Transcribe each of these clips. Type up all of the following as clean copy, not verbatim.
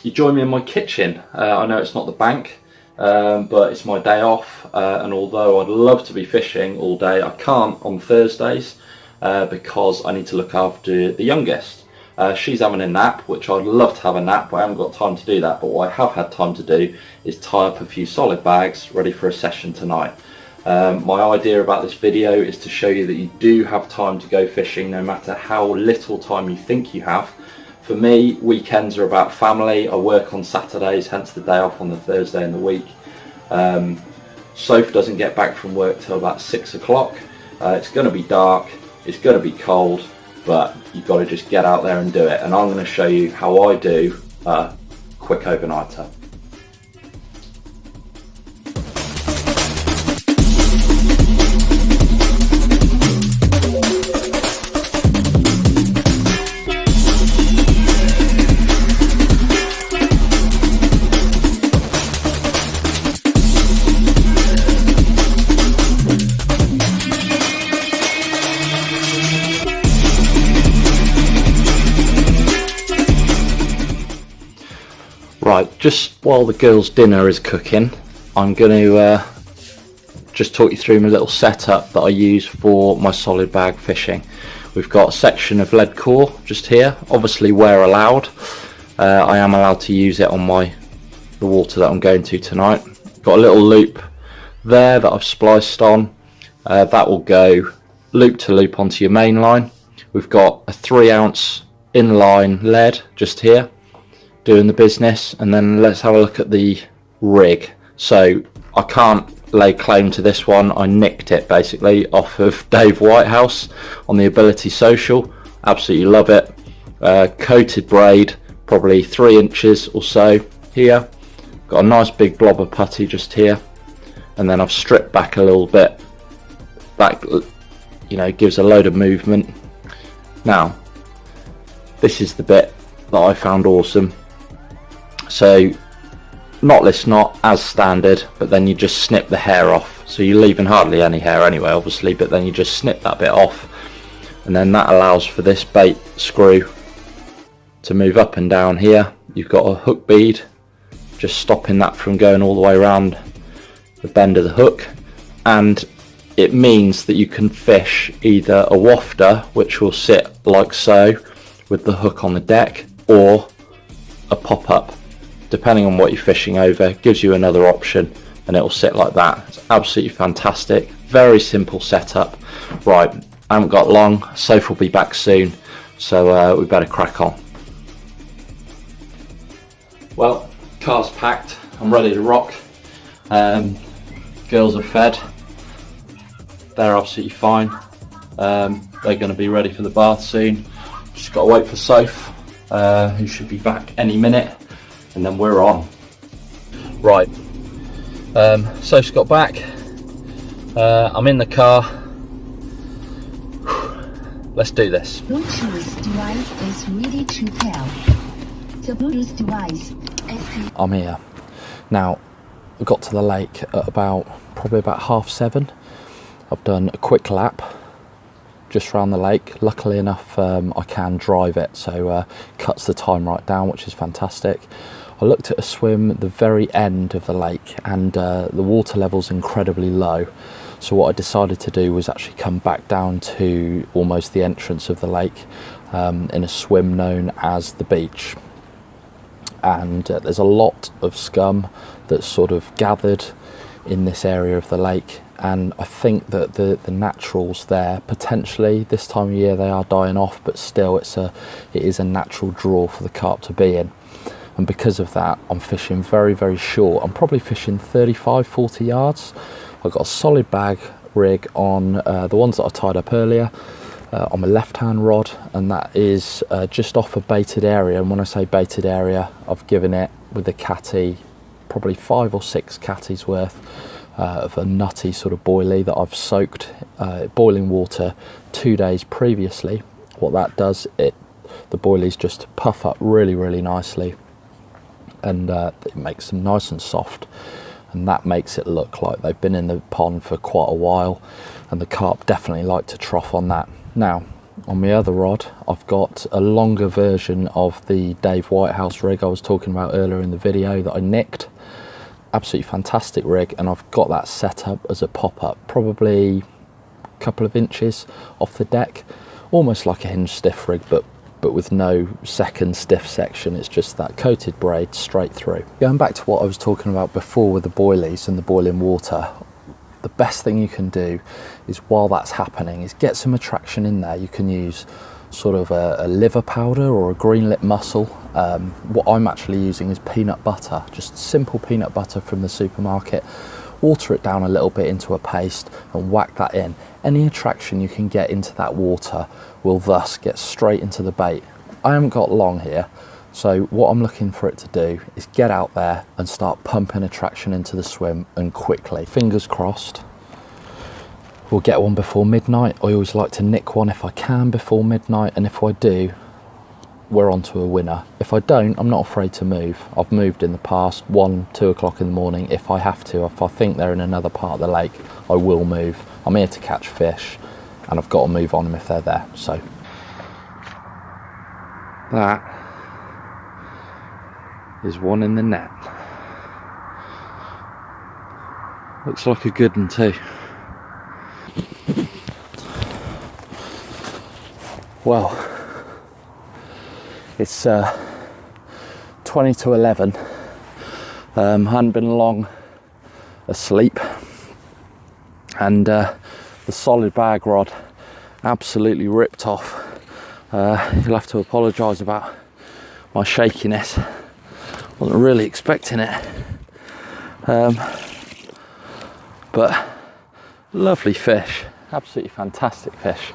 you join me in my kitchen. I know it's not the bank, but it's my day off, and although I'd love to be fishing all day, I can't on Thursdays because I need to look after the youngest. She's having a nap, which I'd love to have a nap, but I haven't got time to do that. But what I have had time to do is tie up a few solid bags ready for a session tonight. My idea about this video is to show you that you do have time to go fishing no matter how little time you think you have. For me, weekends are about family. I work on Saturdays, hence the day off on the Thursday in the week. Soph doesn't get back from work till about 6 o'clock. It's going to be dark, it's going to be cold, but you've got to just get out there and do it. And I'm going to show you how I do a quick overnighter. Right, just while the girls' dinner is cooking, I'm going to just talk you through my little setup that I use for my solid bag fishing. We've got a section of lead core just here, obviously where allowed. I am allowed to use it on the water that I'm going to tonight. Got a little loop there that I've spliced on. That will go loop to loop onto your main line. We've got a 3-ounce inline lead just here, doing the business. And then let's have a look at the rig. So I can't lay claim to this one. I nicked it basically off of Dave Whitehouse on the Ability Social. Absolutely love it. Coated braid, probably 3 inches or so here. Got a nice big blob of putty just here, and then I've stripped back a little bit. Back, you know, gives a load of movement. Now this is the bit that I found awesome. So knotless knot as standard, but then you just snip the hair off. So you're leaving hardly any hair anyway, obviously, but then you just snip that bit off, and then that allows for this bait screw to move up and down here. You've got a hook bead just stopping that from going all the way around the bend of the hook, and it means that you can fish either a wafter, which will sit like so with the hook on the deck, or a pop-up, depending on what you're fishing over. It gives you another option, and it will sit like that. It's absolutely fantastic. Very simple setup. Right, I haven't got long. Soph will be back soon, so we better crack on. Well, car's packed. I'm ready to rock. Girls are fed. They're absolutely fine. They're going to be ready for the bath soon. Just got to wait for Soph, who should be back any minute, and then we're on. Right, Soph's got back. I'm in the car. Let's do this. Bluetooth device is ready to pair. The Bluetooth device is... I'm here. Now, I got to the lake at probably about 7:30. I've done a quick lap just around the lake. Luckily enough, I can drive it, so cuts the time right down, which is fantastic. I looked at a swim at the very end of the lake, and the water level's incredibly low. So what I decided to do was actually come back down to almost the entrance of the lake in a swim known as the beach. And there's a lot of scum that's sort of gathered in this area of the lake, and I think that the naturals there, potentially this time of year they are dying off, but still it is a natural draw for the carp to be in. And because of that, I'm fishing very, very short. I'm probably fishing 35-40 yards. I've got a solid bag rig on the ones that I tied up earlier on my left hand rod, and that is just off a baited area. And when I say baited area, I've given it with the catty probably 5 or 6 catties worth of a nutty sort of boilie that I've soaked boiling water 2 days previously. What that does, the boilies just puff up really, really nicely, and it makes them nice and soft, and that makes it look like they've been in the pond for quite a while, and the carp definitely like to trough on that. Now, on my other rod, I've got a longer version of the Dave Whitehouse rig I was talking about earlier in the video that I nicked. Absolutely fantastic rig, and I've got that set up as a pop-up, probably a couple of inches off the deck, almost like a hinge stiff rig, but with no second stiff section. It's just that coated braid straight through. Going back to what I was talking about before with the boilies and the boiling water, the best thing you can do is, while that's happening, is get some attraction in there. You can use sort of a liver powder or a green lip mussel. What I'm actually using is peanut butter, just simple peanut butter from the supermarket. Water it down a little bit into a paste and whack that in. Any attraction you can get into that water will thus get straight into the bait. I haven't got long here, so what I'm looking for it to do is get out there and start pumping attraction into the swim, and quickly. Fingers crossed we'll get one before midnight. I always like to nick one if I can before midnight, and if I do, we're on to a winner. If I don't, I'm not afraid to move. I've moved in the past, 1, 2 o'clock in the morning, if I have to. If I think they're in another part of the lake, I will move. I'm here to catch fish, and I've got to move on them if they're there. So that is one in the net. Looks like a good one too. Well, it's 20 to 11. Hadn't been long asleep, and the solid bag rod absolutely ripped off. You'll have to apologise about my shakiness. Wasn't really expecting it, but lovely fish, absolutely fantastic fish.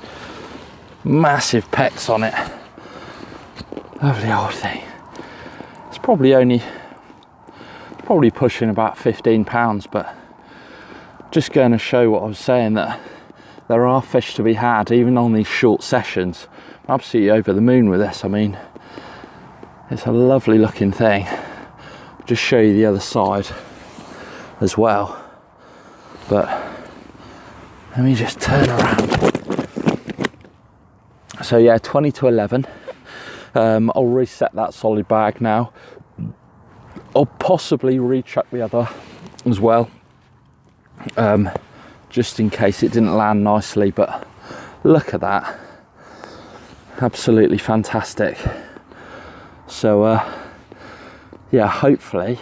Massive pecks on it. Lovely old thing. It's probably pushing about 15 pounds, but just going to show what I was saying, that there are fish to be had even on these short sessions. I'm absolutely over the moon with this. I mean, it's a lovely looking thing. I'll just show you the other side as well, but let me just turn around. So yeah, 20 to 11. I'll reset that solid bag now. I'll possibly rechuck the other as well, just in case it didn't land nicely. But look at that, absolutely fantastic. So yeah, hopefully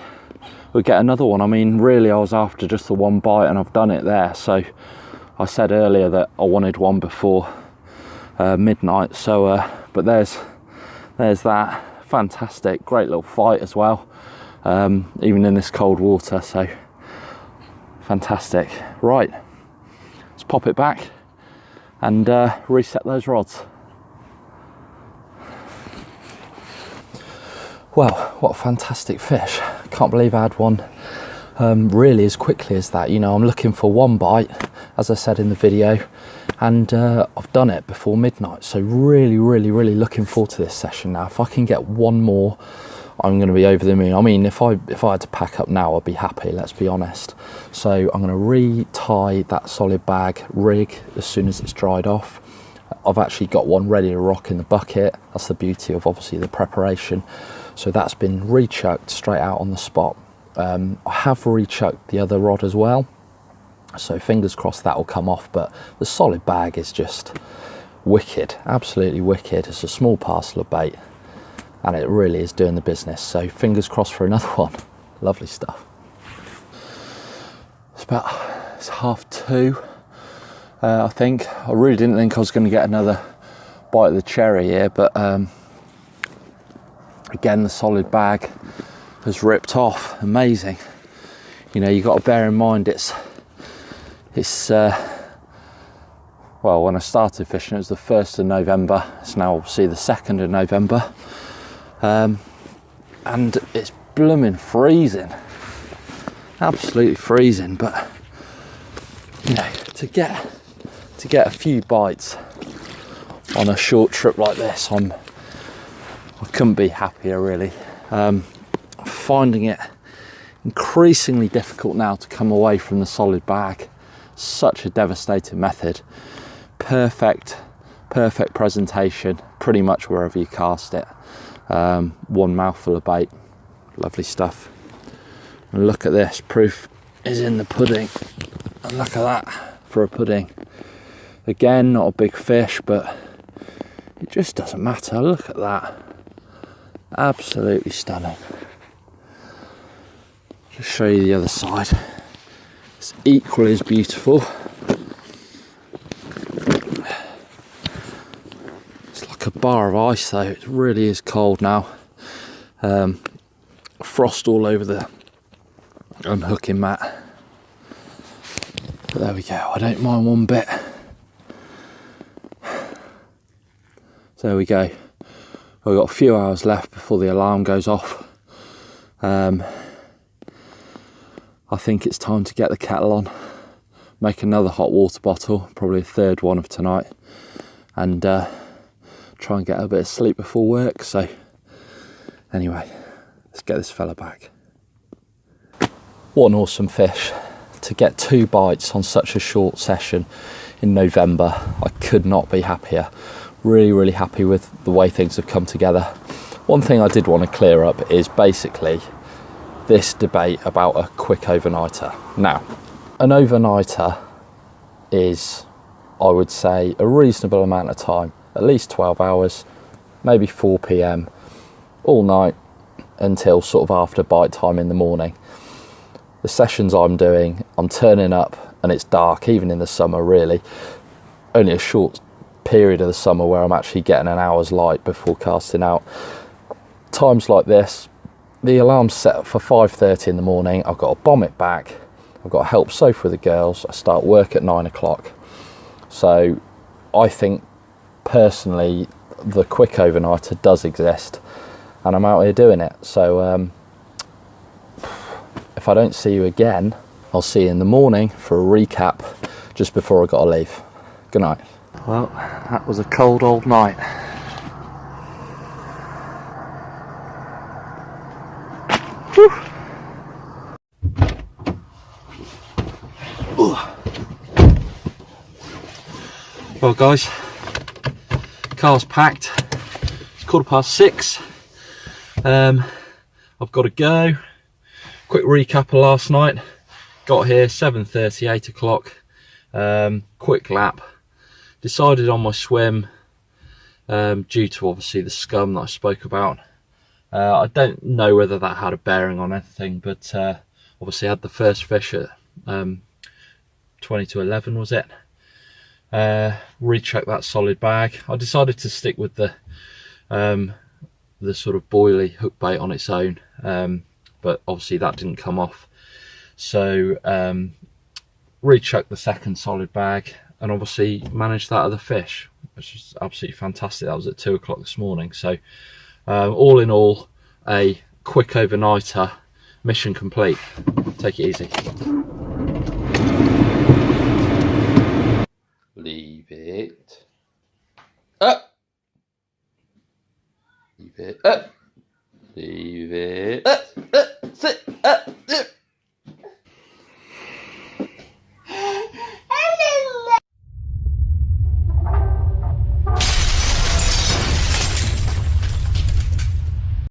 we'll get another one. I mean, really I was after just the one bite, and I've done it there. So I said earlier that I wanted one before midnight, so but there's that. Fantastic, great little fight as well, even in this cold water. So fantastic. Right, let's pop it back and reset those rods. Well, what a fantastic fish. Can't believe I had one really as quickly as that. You know, I'm looking for one bite, as I said in the video, and I've done it before midnight. So really looking forward to this session now. If I can get one more, I'm going to be over the moon. I mean, if I had to pack up now, I'd be happy, let's be honest. So I'm going to re-tie that solid bag rig as soon as it's dried off. I've actually got one ready to rock in the bucket. That's the beauty of obviously the preparation. So that's been re-chucked straight out on the spot. I have re-chucked the other rod as well, so fingers crossed that will come off. But the solid bag is just wicked, absolutely wicked. It's a small parcel of bait, and it really is doing the business. So fingers crossed for another one. Lovely stuff. It's 2:30, I think. I really didn't think I was going to get another bite of the cherry here, but again, the solid bag has ripped off. Amazing. You know, you got to bear in mind it's well, when I started fishing, it was the 1st of November. It's now obviously the 2nd of November, and it's blooming freezing, absolutely freezing. But you know, to get a few bites on a short trip like this, I couldn't be happier, really. Finding it increasingly difficult now to come away from the solid bag. Such a devastating method. Perfect perfect presentation pretty much wherever you cast it. One mouthful of bait, lovely stuff. And look at this, proof is in the pudding. And look at that for a pudding. Again, not a big fish, but it just doesn't matter. Look at that, absolutely stunning. Just show you the other side. It's equally as beautiful. It's like a bar of ice though, it really is cold now. Frost all over the unhooking mat. But there we go, I don't mind one bit. So there we go. We've got a few hours left before the alarm goes off. I think it's time to get the kettle on, make another hot water bottle, probably a third one of tonight, and try and get a bit of sleep before work. So anyway, let's get this fella back. What an awesome fish. To get 2 bites on such a short session in November, I could not be happier. Really happy with the way things have come together. One thing I did want to clear up is basically this debate about a quick overnighter. Now, an overnighter is, I would say, a reasonable amount of time, at least 12 hours, maybe 4 p.m, all night until sort of after bite time in the morning. The sessions I'm doing, I'm turning up and it's dark, even in the summer really. Only a short period of the summer where I'm actually getting an hour's light before casting out. Times like this, the alarm's set for 5:30 in the morning. I've got to bomb it back. I've got to help Sophie with the girls. I start work at 9 o'clock. So I think personally the quick overnighter does exist and I'm out here doing it. So if I don't see you again, I'll see you in the morning for a recap just before I got to leave. Good night. Well, that was a cold old night. Well guys, car's packed, it's 6:15. I've got to go. Quick recap of last night. Got here 7:30, 8 o'clock. Quick lap. Decided on my swim due to obviously the scum that I spoke about. I don't know whether that had a bearing on anything, but obviously I had the first fish at 20 to 11 was it. Recheck that solid bag. I decided to stick with the sort of boilie hook bait on its own, but obviously that didn't come off. So recheck the second solid bag and obviously managed that other fish, which is absolutely fantastic. That was at 2 o'clock this morning. So all in all, a quick overnighter, mission complete. Take it easy. Leave it up. Leave it up. Leave it up.